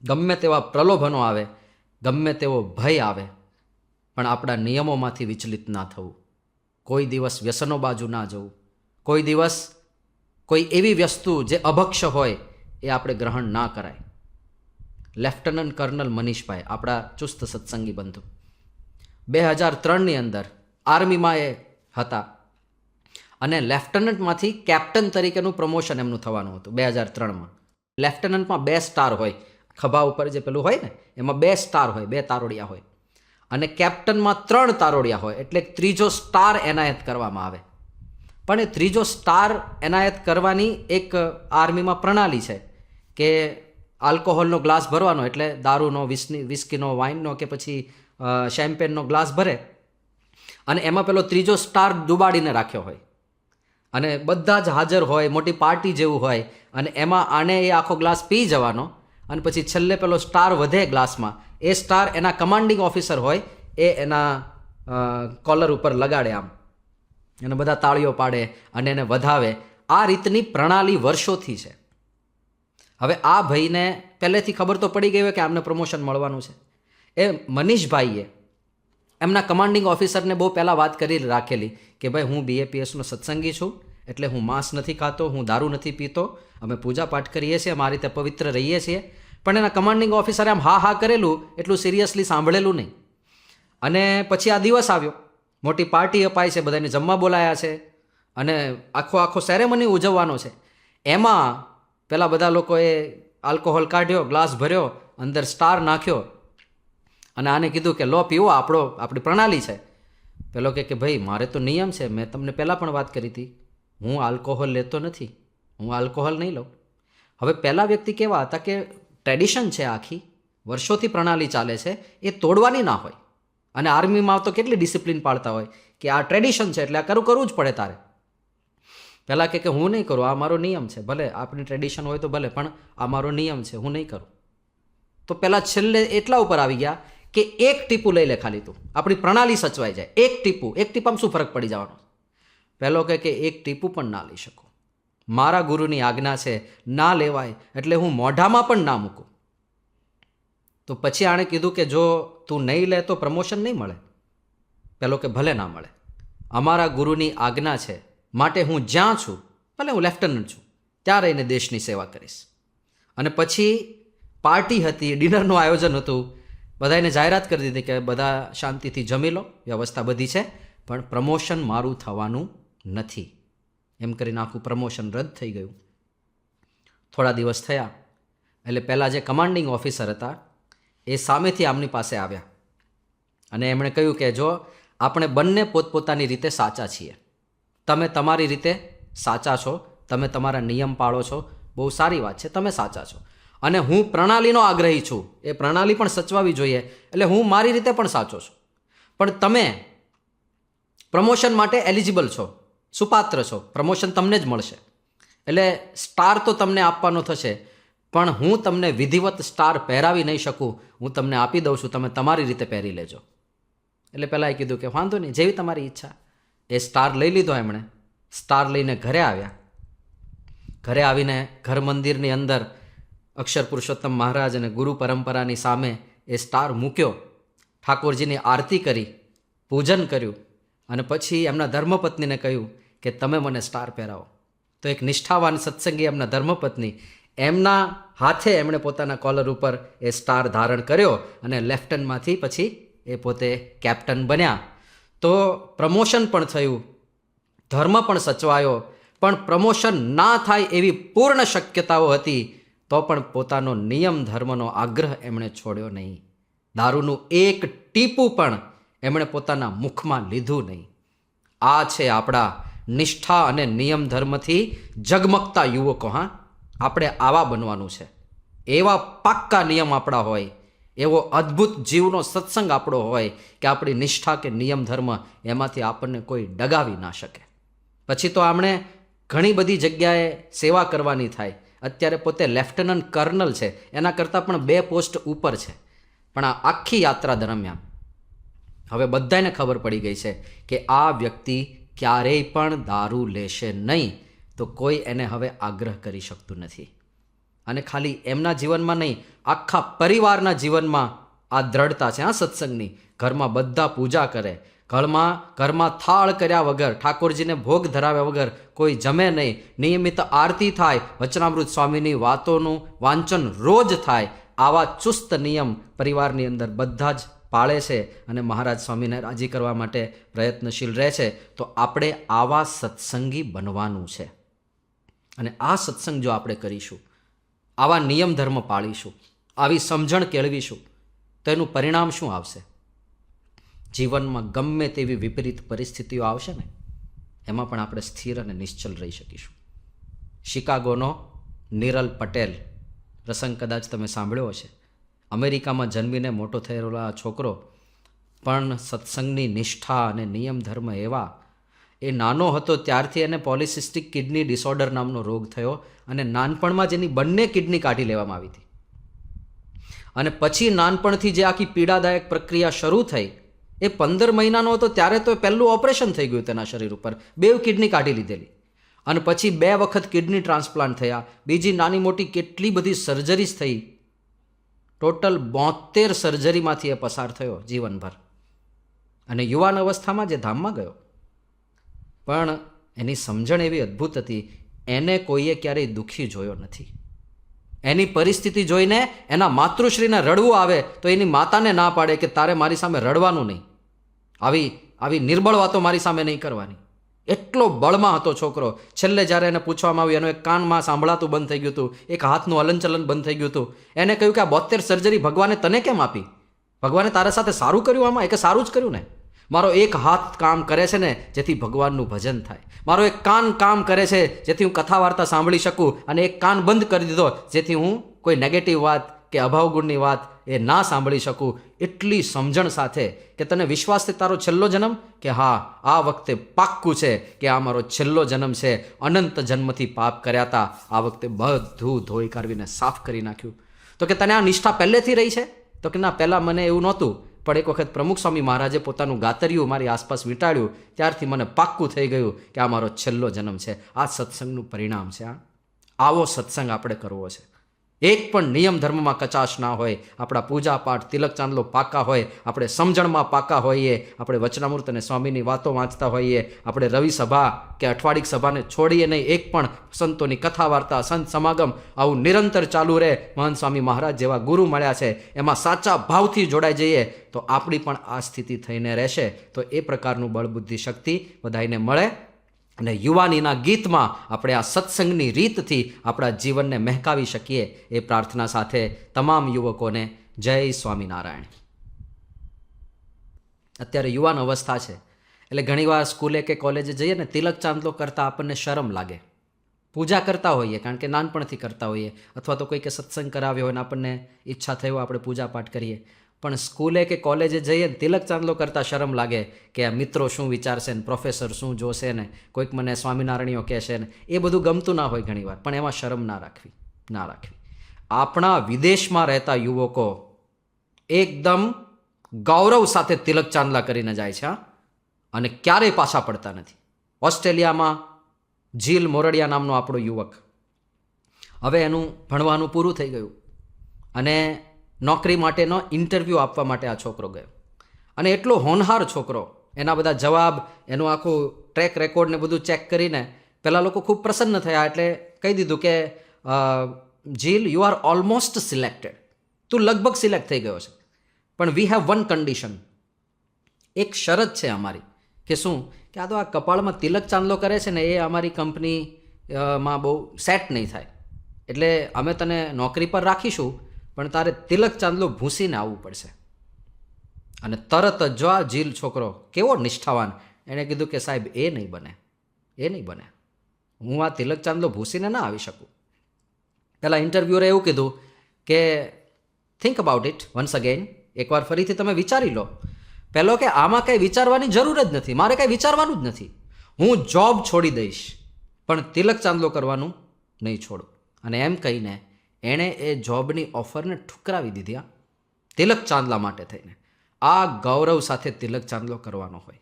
ગમે તેવા પ્રલોભનો આવે, ગમે તેવો ભય આવે, પણ આપણા નિયમોમાંથી વિચલિત ના થવું. કોઈ દિવસ વ્યસનો બાજુ ના જવું. કોઈ દિવસ કોઈ એવી વસ્તુ જે અભક્ષ્ય હોય એ આપણે ગ્રહણ ના કરાય. લેફ્ટનન્ટ કર્નલ મનીષભાઈ, આપણા ચુસ્ત સત્સંગી બંધુ, 2003ની અંદર આર્મીમાં એ હતા અને લેફ્ટનન્ટમાંથી કેપ્ટન તરીકેનું પ્રમોશન એમનું થવાનું હતું 2003માં. લેફ્ટનન્ટમાં 2 સ્ટાર હોય, ખભા ઉપર જે પેલું હોય ને એમાં 2 સ્ટાર હોય, 2 તારોડિયા હોય, અને કેપ્ટનમાં 3 તારોડિયા હોય, એટલે ત્રીજો સ્ટાર એનાયત કરવામાં આવે. પણ એ ત્રીજો સ્ટાર એનાયત કરવાની એક આર્મીમાં પ્રણાલી છે કે આલ્કોહોલનો ગ્લાસ ભરવાનો, એટલે દારૂનો, વિસ્કીનો, વાઇનનો કે પછી શેમ્પેનનો ગ્લાસ ભરે અને એમાં પેલો ત્રીજો સ્ટાર ડુબાડીને રાખ્યો હોય અને બધા જ હાજર હોય, મોટી પાર્ટી જેવું હોય, અને એમાં આને એ આખો ગ્લાસ પી જવાનો અને પછી છેલ્લે પેલો સ્ટાર વધે ગ્લાસમાં, એ સ્ટાર એના કમાન્ડિંગ ઓફિસર હોય એ એના કોલર ઉપર લગાડે આમ, અને બધા તાળીઓ પાડે અને એને વધાવે. આ રીતની પ્રણાલી વર્ષોથી છે. હવે આ ભાઈને પહેલેથી ખબર તો પડી ગઈ હોય કે આમને પ્રમોશન મળવાનું છે. એ મનીષભાઈએ એમના કમાન્ડિંગ ઓફિસરને બહુ પહેલાં વાત કરી રાખેલી કે ભાઈ હું BAPSનો સત્સંગી છું, એટલે હું માંસ નથી ખાતો, હું દારૂ નથી પીતો, અમે પૂજા પાઠ કરીએ છીએ, અમારી રીતે પવિત્ર રહીએ છીએ. પણ એના કમાન્ડિંગ ઓફિસરે આમ હા કરેલું, એટલું સિરિયસલી સાંભળેલું નહીં. અને પછી આ દિવસ આવ્યો, મોટી પાર્ટી અપાય છે, બધાને જમવા બોલાયા છે અને આખો સેરેમની ઉજવવાનો છે. એમાં પેલા બધા લોકોએ આલ્કોહોલ કાઢ્યો, ગ્લાસ ભર્યો, અંદર સ્ટાર નાખ્યો અને આને કીધું કે લો પીવો, આપણી પ્રણાલી છે. પેલો કે ભાઈ મારે તો નિયમ છે, મેં તમને પહેલાં પણ વાત કરી હતી, હું આલ્કોહોલ લેતો નથી, હું આલ્કોહોલ નહીં લઉં. હવે પહેલા વ્યક્તિ કેવા હતા કે ટ્રેડિશન છે, આખી વર્ષોથી પ્રણાલી ચાલે છે, એ તોડવાની ના હોય. અને આર્મીમાં તો કેટલી ડિસિપ્લિન પાળતા હોય કે આ ટ્રેડિશન છે એટલે આ કરવું જ પડે તારે. પહેલાં કે હું નહીં કરું, આ મારો નિયમ છે, ભલે આપણી ટ્રેડિશન હોય તો ભલે, પણ આ મારો નિયમ છે, હું નહીં કરું. તો પહેલાં છેલ્લે એટલા ઉપર આવી ગયા કે એક ટીપું લઈ લે ખાલી તું, આપણી પ્રણાલી સચવાઈ જાય. એક ટીપામાં શું ફરક પડી જવાનો? પહેલો કે એક ટીપું પણ ના લઈ શકું, મારા ગુરુની આજ્ઞા છે, ના લેવાય, એટલે હું મોઢામાં પણ ના મૂકું. તો પછી આણે કીધું કે જો તું નહીં લે તો પ્રમોશન નહીં મળે. પેલો કે ભલે ના મળે, અમારા ગુરુની આજ્ઞા છે, માટે હું જ્યાં છું, ભલે હું લેફ્ટનન્ટ છું, ત્યાં રહીને દેશની સેવા કરીશ. અને પછી પાર્ટી હતી, ડિનરનું આયોજન હતું, બધાને જાહેરાત કરી દીધી કે બધા શાંતિથી જમી લો, વ્યવસ્થા બધી છે, પણ પ્રમોશન મારું થવાનું નથી. એમ કરીને આખું પ્રમોશન રદ થઈ ગયું. થોડા દિવસ થયા એટલે પહેલાં જે કમાન્ડિંગ ઓફિસર હતા એ સામેથી આમની પાસે આવ્યા અને એમણે કહ્યું કે જો આપણે બંને પોતપોતાની રીતે સાચા છીએ, તમે તમારી રીતે સાચા છો, તમે તમારા નિયમ પાળો છો, બહુ સારી વાત છે, તમે સાચા છો, અને હું પ્રણાલીનો આગ્રહી છું, એ પ્રણાલી પણ સચવાવી જોઈએ, એટલે હું મારી રીતે પણ સાચો છું. પણ તમે પ્રમોશન માટે એલિજિબલ છો, સુપાત્ર છો, પ્રમોશન તમને જ મળશે, એટલે સ્ટાર તો તમને આપવાનો થશે, પણ હું તમને વિધિવત સ્ટાર પહેરાવી નહીં શકું, હું તમને આપી દઉં છું, તમે તમારી રીતે પહેરી લેજો. એટલે પહેલાં એ કીધું કે વાંધો નહીં, જેવી તમારી ઈચ્છા. એ સ્ટાર લઈ લીધો એમણે. સ્ટાર લઈને ઘરે આવ્યા. ઘરે આવીને ઘર મંદિરની અંદર અક્ષર પુરુષોત્તમ મહારાજ અને ગુરુ પરંપરાની સામે એ સ્ટાર મૂક્યો, ઠાકોરજીની આરતી કરી, પૂજન કર્યું અને પછી એમના ધર્મપત્નીને કહ્યું કે તમે મને સ્ટાર પહેરાવો. તો એક નિષ્ઠાવાન સત્સંગી એમના ધર્મપત્ની, એમના હાથે એમણે પોતાના કોલર ઉપર એ સ્ટાર ધારણ કર્યો અને લેફ્ટનન્ટમાંથી પછી એ પોતે કેપ્ટન બન્યા. તો પ્રમોશન પણ થયું, ધર્મ પણ સચવાયો, પણ પ્રમોશન ના થાય એવી પૂર્ણ શક્યતાઓ હતી, તો પણ પોતાનો નિયમ ધર્મનો આગ્રહ એમણે છોડ્યો નહીં. દારૂનું એક ટીપું પણ એમણે પોતાના મુખમાં લીધું નહીં. આ છે આપણા નિષ્ઠા અને નિયમ ધર્મથી ઝગમગતા યુવકો. હા, આપણે આવા બનવાનું છે. એવા પાક્કા નિયમ આપણા હોય, એવો અદ્ભુત જીવનો સત્સંગ આપણો હોય કે આપણી નિષ્ઠા કે નિયમ ધર્મ એમાંથી આપણને કોઈ ડગાવી ના શકે. પછી તો આપણે ઘણી બધી જગ્યાએ સેવા કરવાની થાય. અત્યારે પોતે લેફ્ટનન્ટ કર્નલ છે, એના કરતાં પણ 2 પોસ્ટ ઉપર છે. પણ આ આખી યાત્રા દરમિયાન હવે બધાને ખબર પડી ગઈ છે કે આ વ્યક્તિ ક્યારેય પણ દારૂ લેશે નહીં, તો કોઈ એને હવે આગ્રહ કરી શકતું નથી. અને ખાલી એમના જીવનમાં નહીં, આખા પરિવારના જીવનમાં આ દ્રઢતા છે આ સત્સંગની. ઘરમાં બધા પૂજા કરે, ઘરમાં થાળ કર્યા વગર, ઠાકોરજીને ભોગ ધરાવ્યા વગર કોઈ જમે નહીં, નિયમિત આરતી થાય, વચનામૃત સ્વામીની વાતોનું વાંચન રોજ થાય. આવા ચુસ્ત નિયમ પરિવારની અંદર બધા જ પાળે છે અને મહારાજ સ્વામીને રાજી કરવા માટે પ્રયત્નશીલ રહે છે. તો આપણે આવા સત્સંગી બનવાનું છે. અને આ સત્સંગ જો આપણે કરીશું, આવા નિયમ ધર્મ પાળીશું, આવી સમજણ કેળવીશું, તો એનું પરિણામ શું આવશે? જીવનમાં ગમે તેવી વિપરીત પરિસ્થિતિઓ આવશે ને, એમાં પણ આપણે સ્થિર અને નિશ્ચલ રહી શકીશું. શિકાગોનો નિરલ પટેલ પ્રસંગ કદાચ તમે સાંભળ્યો હશે. અમેરિકામાં જન્મીને મોટો થયેલો આ છોકરો પણ સત્સંગની નિષ્ઠા અને નિયમ ધર્મ એવા. એ નાનો હતો ત્યારથી એને પોલિસિસ્ટિક કિડની ડિસઓર્ડર નામનો રોગ થયો અને નાનપણમાં જ એની બંને કિડની કાઢી લેવામાં આવી હતી. અને પછી નાનપણથી જે આખી પીડાદાયક પ્રક્રિયા શરૂ થઈ, એ 15 મહિનાનો હતો ત્યારે તો પહેલું ઓપરેશન થઈ ગયું તેના શરીર ઉપર, 2 કિડની કાઢી લીધેલી. અને પછી 2 વખત કિડની ટ્રાન્સપ્લાન્ટ થયા, બીજી નાની મોટી કેટલી બધી સર્જરીઝ થઈ. ટોટલ 72 સર્જરીમાંથી એ પસાર થયો જીવનભર. અને યુવાન અવસ્થામાં જે ધામમાં ગયો. પણ એની સમજણ એવી અદ્ભુત હતી, એને કોઈએ ક્યારેય દુઃખી જોયો નથી. એની પરિસ્થિતિ જોઈને એના માતૃશ્રીને રડવું આવે તો એની માતાને ના પાડે કે તારે મારી સામે રડવાનું નહીં, આવી નિર્બળ વાતો મારી સામે નહીં કરવાની. એટલો બળમાં હતો છોકરો. છેલ્લે જ્યારે એને પૂછવામાં આવ્યું, એનો એક કાનમાં સાંભળાતું બંધ થઈ ગયું હતું, એક હાથનું હલનચલન બંધ થઈ ગયું હતું. એને કહ્યું કે આ 72 સર્જરી ભગવાને તને કેમ આપી? ભગવાને તારા સાથે સારું કર્યું આમાં? કે સારું જ કર્યું ને. મારો એક હાથ કામ કરે છે ને જેથી ભગવાનનું ભજન થાય, મારો એક કાન કામ કરે છે જેથી હું કથા વાર્તા સાંભળી શકું, અને એક કાન બંધ કરી દીધો જેથી હું કોઈ નેગેટિવ વાત કે અભાવગુણની વાત એ ના સાંભળી શકું. એટલી સમજણ સાથે કે તને વિશ્વાસ છે તારો છેલ્લો જન્મ? કે હા, આ વખતે પાક્કું છે કે આ મારો છેલ્લો જન્મ છે. અનંત જન્મથી પાપ કર્યા હતા, આ વખતે બધું ધોઈ કાઢીને સાફ કરી નાખ્યું. તો કે તને આ નિષ્ઠા પહેલેથી રહી છે? તો કે ના, પહેલાં મને એવું નહોતું, પણ એક વખત પ્રમુખ સ્વામી મહારાજે પોતાનું ગાતરિયું મારી આસપાસ વીંટાળ્યું, ત્યારથી મને પાક્કું થઈ ગયું કે આ મારો છેલ્લો જન્મ છે. આ સત્સંગનું પરિણામ છે. આવો સત્સંગ આપણે કરવો છે. એક પણ નિયમ ધર્મમાં કચાશ ના હોય, આપણા પૂજા પાઠ તિલક ચાંદલો પાકા હોય, આપણે સમજણમાં પાકા હોઈએ, આપણે વચનામૃત અને સ્વામીની વાતો વાંચતા હોઈએ, આપણે રવિ સભા કે અઠવાડિક સભાને છોડીએ નહીં, એક પણ સંતોની કથા વાર્તા સંત સમાગમ આવું નિરંતર ચાલુ રહે. મહંત સ્વામી મહારાજ જેવા ગુરુ મળ્યા છે, એમાં સાચા ભાવથી જોડાઈ જઈએ તો આપણી પણ આ સ્થિતિ થઈને રહેશે. તો એ પ્રકારનું બળ બુદ્ધિ શક્તિ બધાને મળે. અને યુવાનીના ગીતમાં આપણે આ સત્સંગની રીતથી આપણા જીવનને મહેકાવી શકીએ, એ પ્રાર્થના સાથે તમામ યુવકોને જય સ્વામિનારાયણ. અત્યારે યુવાન અવસ્થા છે એટલે ઘણીવાર સ્કૂલે કે કોલેજે જઈએ ને, તિલક ચાંદલો કરતાં આપણને શરમ લાગે. પૂજા કરતા હોઈએ કારણ કે નાનપણથી કરતા હોઈએ, અથવા તો કોઈ કે સત્સંગ કરાવ્યો હોય ને આપણને ઈચ્છા થઈ હોય આપણે પૂજા પાઠ કરીએ. પણ સ્કૂલે કે કોલેજે જઈએ ને તિલક ચાંદલો કરતાં શરમ લાગે કે આ મિત્રો શું વિચારશે ને, પ્રોફેસર શું જોશે ને, કોઈક મને સ્વામિનારાયણીઓ કહેશે ને, એ બધું ગમતું ના હોય ઘણીવાર. પણ એમાં શરમ ના રાખવી. આપણા વિદેશમાં રહેતા યુવકો એકદમ ગૌરવ સાથે તિલક ચાંદલા કરીને જાય છે, અને ક્યારેય પાછા પડતા નથી. ઓસ્ટ્રેલિયામાં જીલ મોરડિયા નામનો આપણો યુવક, હવે એનું ભણવાનું પૂરું થઈ ગયું અને નોકરી માટેનો ઇન્ટરવ્યૂ આપવા માટે આ છોકરો ગયો. અને એટલો હોનહાર છોકરો, એના બધા જવાબ, એનું આખું ટ્રેક રેકોર્ડને બધું ચેક કરીને પહેલાં લોકો ખૂબ પ્રસન્ન થયા. એટલે કહી દીધું કે જીલ, યુ આર ઓલમોસ્ટ સિલેક્ટેડ, તું લગભગ સિલેક્ટ થઈ ગયો છે, પણ વી હેવ વન કન્ડિશન, એક શરત છે અમારી. કે શું? કે આ તો આ કપાળમાં તિલક ચાંદલો કરે છે ને, એ અમારી કંપનીમાં બહુ સેટ નહીં થાય, એટલે અમે તને નોકરી પર રાખીશું, પણ તારે તિલક ચાંદલો ભૂંસીને આવવું પડશે. અને તરત જ જો આ જીલ છોકરો કેવો નિષ્ઠાવાન, એણે કીધું કે સાહેબ એ નહીં બને, હું આ તિલક ચાંદલો ભૂંસીને ના આવી શકું. પહેલાં ઇન્ટરવ્યુઅરે એવું કીધું કે think about it once again, એકવાર ફરીથી તમે વિચારી લો. પહેલો કે આમાં કંઈ વિચારવાની જરૂર જ નથી, મારે કંઈ વિચારવાનું જ નથી, હું જોબ છોડી દઈશ પણ તિલક ચાંદલો કરવાનું નહીં છોડું. અને એમ કહીને એણે એ જોબની ઓફરને ઠુકરાવી દીધી. તિલક ચાંદલા માટે થઈને. આ ગૌરવ સાથે તિલક ચાંદલો કરવાનો હોય.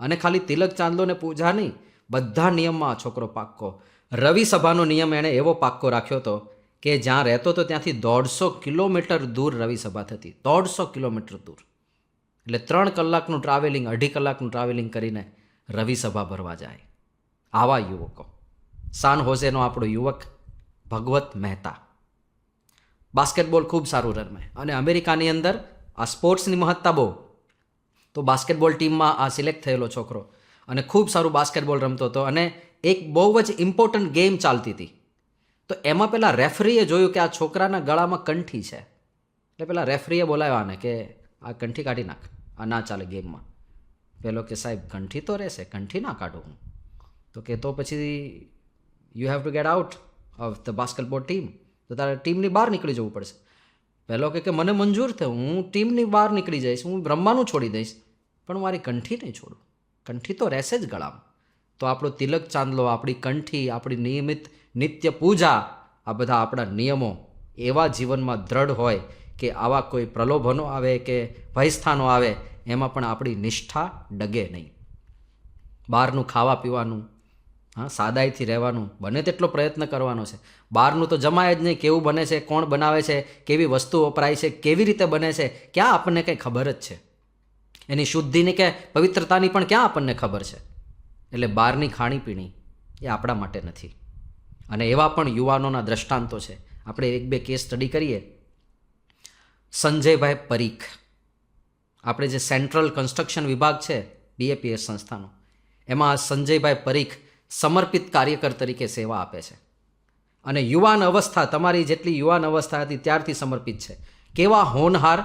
અને ખાલી તિલક ચાંદલો ને પૂજા નહીં, બધા નિયમમાં આ છોકરો પાક્કો. રવિ સભાનો નિયમ એણે એવો પાક્કો રાખ્યો હતો કે જ્યાં રહેતો હતો ત્યાંથી 150 કિલોમીટર દૂર રવિ સભા થતી, 150 કિલોમીટર દૂર. એટલે 3 કલાકનું ટ્રાવેલિંગ, 2.5 કલાકનું ટ્રાવેલિંગ કરીને રવિ સભા ભરવા જાય. આવા યુવકો. સાન હોઝેનો આપણો યુવક ભગવત મહેતા બાસ્કેટબોલ ખૂબ સારું રમે અને અમેરિકાની અંદર આ સ્પોર્ટ્સની મહત્તા બહુ. તો બાસ્કેટબોલ ટીમમાં આ સિલેક્ટ થયેલો છોકરો અને ખૂબ સારું બાસ્કેટબોલ રમતો હતો અને એક બહુ જ ઇમ્પોર્ટન્ટ ગેમ ચાલતી હતી. તો એમાં પેલા રેફરીએ જોયું કે આ છોકરાના ગળામાં કંઠી છે. એટલે પેલા રેફરીએ બોલાવ્યા આને કે આ કંઠી કાઢી નાખ, આ ના ચાલે ગેમમાં. પેલો કે સાહેબ કંઠી તો રહેશે, કંઠી ના કાઢું હું. તો કે તો પછી you have to get out of the basketball team. તો તારે ટીમની બહાર નીકળી જવું પડશે. પહેલો કે મને મંજૂર થયું, હું ટીમની બહાર નીકળી જઈશ, હું રમવાનું છોડી દઈશ, પણ મારી કંઠી નહીં છોડું. કંઠી તો રહેશે જ ગળામાં. તો આપણો તિલક ચાંદલો, આપણી કંઠી, આપણી નિયમિત નિત્ય પૂજા, આ બધા આપણા નિયમો એવા જીવનમાં દ્રઢ હોય કે આવા કોઈ પ્રલોભનો આવે કે ભયસ્થાનો આવે એમાં પણ આપણી નિષ્ઠા ડગે નહીં. બહારનું ખાવા પીવાનું, સાદાઈથી રહેવાનું, બને તેટલો પ્રયત્ન કરવાનો છે. બહારનું તો જમાય જ નહીં. કેવું બને છે, કોણ બનાવે છે, કેવી વસ્તુ વપરાય છે, કેવી રીતે બને છે, ક્યાં આપણને કંઈ ખબર જ છે. એની શુદ્ધિની કે પવિત્રતાની પણ ક્યાં આપણને ખબર છે. એટલે બહારની ખાણીપીણી એ આપણા માટે નથી. અને એવા પણ યુવાનોના દ્રષ્ટાંતો છે. આપણે 1-2 કેસ સ્ટડી કરીએ. સંજયભાઈ પરીખ, આપણે જે સેન્ટ્રલ કન્સ્ટ્રક્શન વિભાગ છે BAPS સંસ્થાનો, એમાં સંજયભાઈ પરીખ સમર્પિત કાર્યકર તરીકે સેવા આપે છે. અને યુવાન અવસ્થા, તમારી જેટલી યુવાન અવસ્થા હતી ત્યારથી સમર્પિત છે. કેવા હોનહાર!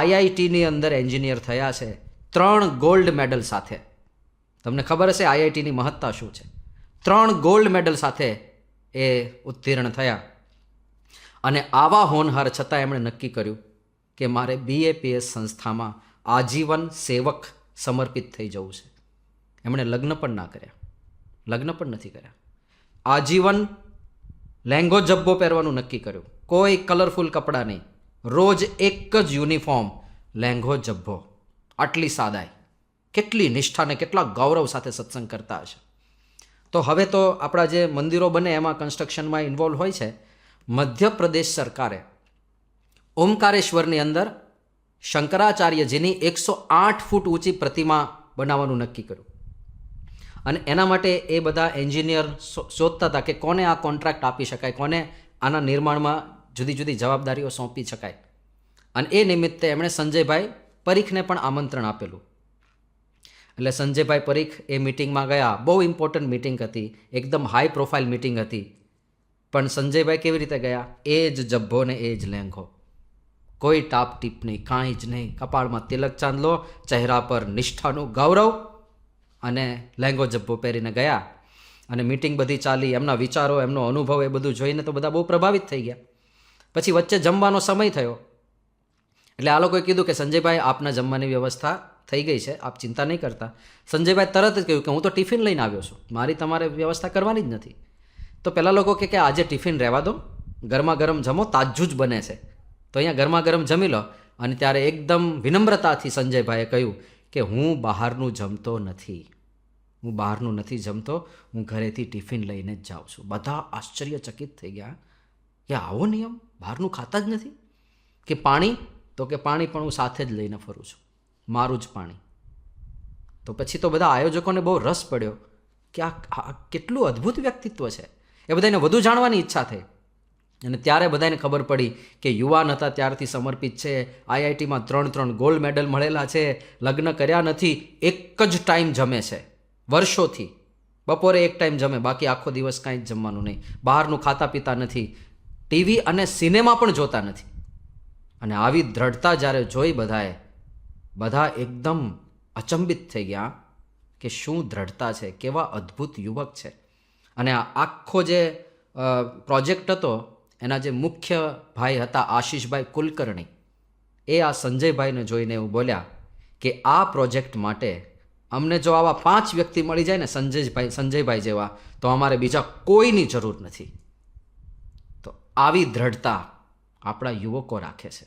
IITની અંદર એન્જિનિયર થયા છે 3 ગોલ્ડ મેડલ સાથે. તમને ખબર હશે IITની મહત્તા શું છે. 3 ગોલ્ડ મેડલ સાથે એ ઉત્તીર્ણ થયા. અને આવા હોનહાર છતાં એમણે નક્કી કર્યું કે મારે BAPS સંસ્થામાં આજીવન સેવક સમર્પિત થઈ જવું છે. એમણે લગ્ન પણ ના કર્યા, લગ્ન પણ નથી કર્યા. આજીવન લહેંગો જબ્બો પહેરવાનું નક્કી કર્યું. કોઈ કલરફુલ કપડાં નહીં, રોજ એક જ યુનિફોર્મ, લહેંગો જબ્બો. આટલી સાદાઈ, કેટલી નિષ્ઠા ને કેટલા ગૌરવ સાથે સત્સંગ કરતા હશે. તો હવે તો આપણા જે મંદિરો બને એમાં કન્સ્ટ્રક્શનમાં ઇન્વોલ્વ હોય છે. મધ્યપ્રદેશ સરકારે ઓમકારેશ્વરની અંદર શંકરાચાર્યજીની 108 ફૂટ ઊંચી પ્રતિમા બનાવવાનું નક્કી કર્યું. અને એના માટે એ બધા એન્જિનિયર શોધતા હતા કે કોને આ કોન્ટ્રાક્ટ આપી શકાય, કોને આના નિર્માણમાં જુદી જુદી જવાબદારીઓ સોંપી શકાય. અને એ નિમિત્તે એમણે સંજયભાઈ પરીખને પણ આમંત્રણ આપેલું. એટલે સંજયભાઈ પરીખ એ મિટિંગમાં ગયા. બહુ ઇમ્પોર્ટન્ટ મિટિંગ હતી, એકદમ હાઈ પ્રોફાઇલ મિટિંગ હતી. પણ સંજયભાઈ કેવી રીતે ગયા? એ જ જબ્બો ને એ જ લહેંગો, કોઈ ટાપ ટીપ નહીં, કાંઈ જ નહીં. કપાળમાં તિલક ચાંદલો, ચહેરા પર નિષ્ઠાનું ગૌરવ અને લહેંગો જબ્બો પહેરીને ગયા. અને મિટિંગ બધી ચાલી. એમના વિચારો, એમનો અનુભવ એ બધું જોઈને તો બધા બહુ પ્રભાવિત થઈ ગયા. પછી વચ્ચે જમવાનો સમય થયો. એટલે આ લોકોએ કીધું કે સંજયભાઈ આપના જમવાની વ્યવસ્થા થઈ ગઈ છે, આપ ચિંતા નહીં કરતા. સંજયભાઈ તરત જ કહ્યું કે હું તો ટિફિન લઈને આવ્યો છું, મારી તમારે વ્યવસ્થા કરવાની જ નથી. તો પહેલાં લોકો કે આજે ટિફિન રહેવા દો, ગરમા ગરમ જમો, તાજું જ બને છે, તો અહીંયા ગરમા ગરમ જમી લો. અને ત્યારે એકદમ વિનમ્રતાથી સંજયભાઈએ કહ્યું કે હું બહારનું જમતો નથી, હું બહારનું નથી જમતો, હું ઘરેથી ટિફિન લઈને જ જાઉં છું. બધા આશ્ચર્યચકિત થઈ ગયા કે આવો નિયમ, બહારનું ખાતા જ નથી. કે પાણી? તો કે પાણી પણ હું સાથે જ લઈને ફરું છું, મારું જ પાણી. તો પછી તો બધા આયોજકોને બહુ રસ પડ્યો કે આ કેટલું અદ્ભુત વ્યક્તિત્વ છે. એ બધાને વધુ જાણવાની ઈચ્છા થઈ. અને ત્યારે બધાને ખબર પડી કે યુવાન હતા ત્યારથી સમર્પિત છે, IITમાં 3 ગોલ્ડ મેડલ મળેલા છે, લગ્ન કર્યા નથી, એક જ ટાઈમ જમે છે વર્ષોથી. બપોરે એક ટાઈમ જમે, બાકી આખો દિવસ કાંઈ જ જમવાનું નહીં. બહારનું ખાતા પીતા નથી, ટીવી અને સિનેમા પણ જોતા નથી. અને આવી દ્રઢતા જ્યારે જોઈ બધા એકદમ અચંબિત થઈ ગયા કે શું દ્રઢતા છે, કેવા અદ્ભુત યુવક છે. અને આ આખો જે પ્રોજેક્ટ હતો એના જે મુખ્ય ભાઈ હતા આશીષભાઈ કુલકર્ણી, એ આ સંજયભાઈને જોઈને એવું બોલ્યા કે આ પ્રોજેક્ટ માટે અમને જો આવા 5 વ્યક્તિ મળી જાય ને સંજયભાઈ જેવા, તો અમારે બીજા કોઈની જરૂર નથી. તો આવી દ્રઢતા આપણા યુવકો રાખે છે.